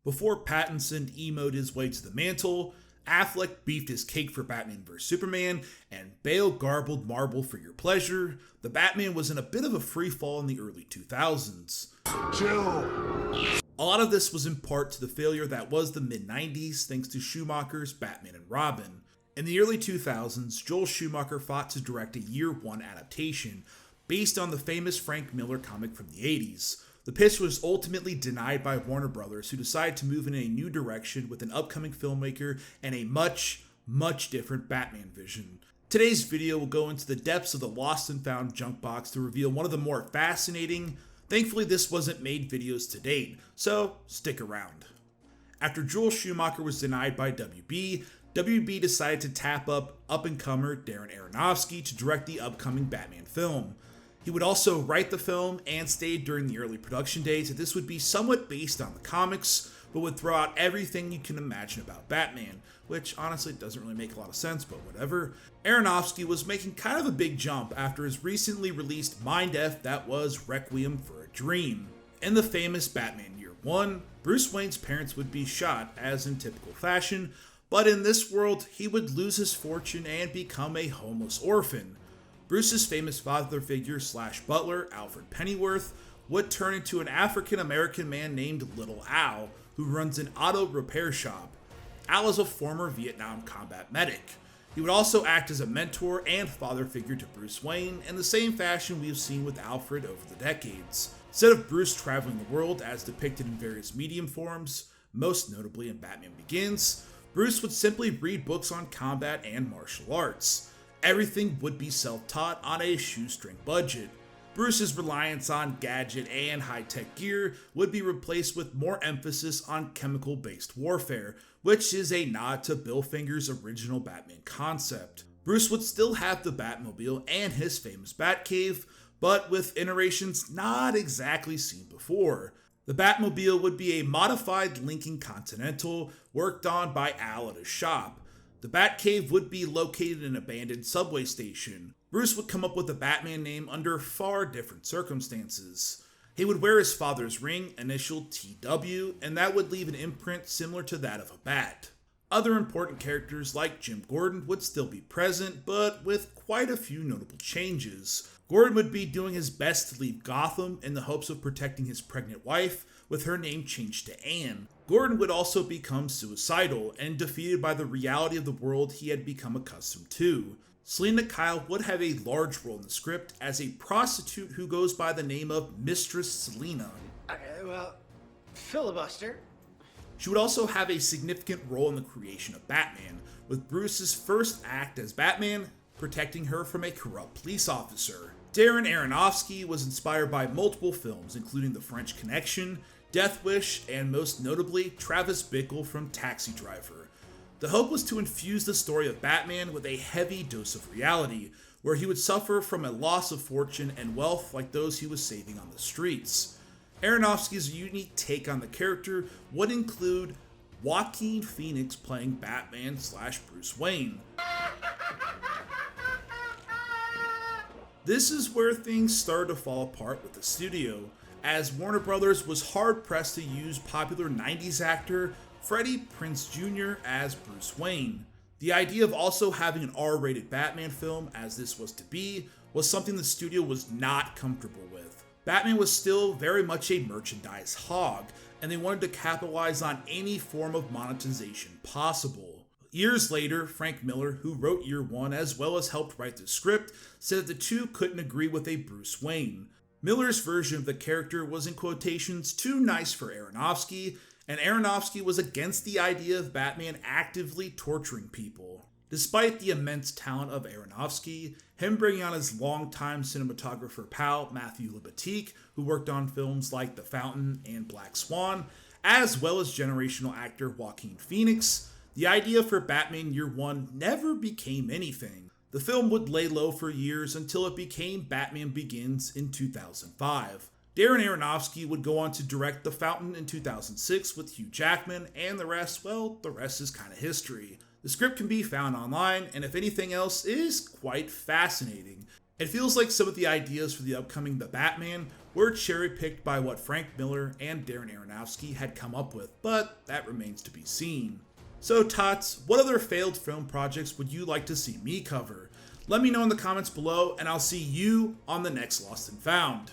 Before Pattinson emoed his way to the mantle, Affleck beefed his cake for Batman vs Superman, and Bale garbled marble for your pleasure, the Batman was in a bit of a free fall in the early 2000s. Chill. A lot of this was in part to the failure that was the mid-90s thanks to Schumacher's Batman and Robin. In the early 2000s, Joel Schumacher fought to direct a year one adaptation based on the famous Frank Miller comic from the 80s. The pitch was ultimately denied by Warner Brothers, who decided to move in a new direction with an upcoming filmmaker and a much different Batman vision. Today's video will go into the depths of the lost and found junk box to reveal one of the more fascinating, thankfully this wasn't made videos to date, so stick around. After Joel Schumacher was denied by WB decided to tap up-and-comer Darren Aronofsky to direct the upcoming Batman film. He would also write the film and stayed during the early production days that this would be somewhat based on the comics, but would throw out everything you can imagine about Batman, which honestly doesn't really make a lot of sense, but whatever. Aronofsky was making kind of a big jump after his recently released Mind F that was Requiem for a Dream. In the famous Batman Year One, Bruce Wayne's parents would be shot, as in typical fashion, but in this world, he would lose his fortune and become a homeless orphan. Bruce's famous father figure / butler, Alfred Pennyworth, would turn into an African-American man named Little Al, who runs an auto repair shop. Al is a former Vietnam combat medic. He would also act as a mentor and father figure to Bruce Wayne in the same fashion we have seen with Alfred over the decades. Instead of Bruce traveling the world as depicted in various medium forms, most notably in Batman Begins, Bruce would simply read books on combat and martial arts. Everything would be self-taught on a shoestring budget. Bruce's reliance on gadget and high-tech gear would be replaced with more emphasis on chemical-based warfare, which is a nod to Bill Finger's original Batman concept. Bruce would still have the Batmobile and his famous Batcave, but with iterations not exactly seen before. The Batmobile would be a modified Lincoln Continental worked on by Al at his shop. The Batcave would be located in an abandoned subway station. Bruce would come up with the Batman name under far different circumstances. He would wear his father's ring, initial TW, and that would leave an imprint similar to that of a bat. Other important characters like Jim Gordon would still be present, but with quite a few notable changes. Gordon would be doing his best to leave Gotham in the hopes of protecting his pregnant wife, with her name changed to Anne. Gordon would also become suicidal and defeated by the reality of the world he had become accustomed to. Selena Kyle would have a large role in the script as a prostitute who goes by the name of Mistress Selena. Filibuster. She would also have a significant role in the creation of Batman, with Bruce's first act as Batman protecting her from a corrupt police officer. Darren Aronofsky was inspired by multiple films, including The French Connection, Death Wish, and most notably, Travis Bickle from Taxi Driver. The hope was to infuse the story of Batman with a heavy dose of reality, where he would suffer from a loss of fortune and wealth like those he was saving on the streets. Aronofsky's unique take on the character would include Joaquin Phoenix playing Batman / Bruce Wayne. This is where things started to fall apart with the studio, as Warner Brothers was hard-pressed to use popular 90s actor Freddie Prinze Jr. as Bruce Wayne. The idea of also having an R-rated Batman film, as this was to be, was something the studio was not comfortable with. Batman was still very much a merchandise hog, and they wanted to capitalize on any form of monetization possible. Years later, Frank Miller, who wrote Year One as well as helped write the script, said that the two couldn't agree with a Bruce Wayne. Miller's version of the character was in quotations too nice for Aronofsky, and Aronofsky was against the idea of Batman actively torturing people. Despite the immense talent of Aronofsky, him bringing on his longtime cinematographer pal Matthew Libatique, who worked on films like The Fountain and Black Swan, as well as generational actor Joaquin Phoenix, the idea for Batman Year One never became anything. The film would lay low for years until it became Batman Begins in 2005. Darren Aronofsky would go on to direct The Fountain in 2006 with Hugh Jackman, and the rest is kind of history. The script can be found online, and if anything else, is quite fascinating. It feels like some of the ideas for the upcoming The Batman were cherry-picked by what Frank Miller and Darren Aronofsky had come up with, but that remains to be seen. So Tots, what other failed film projects would you like to see me cover? Let me know in the comments below, and I'll see you on the next Lost and Found.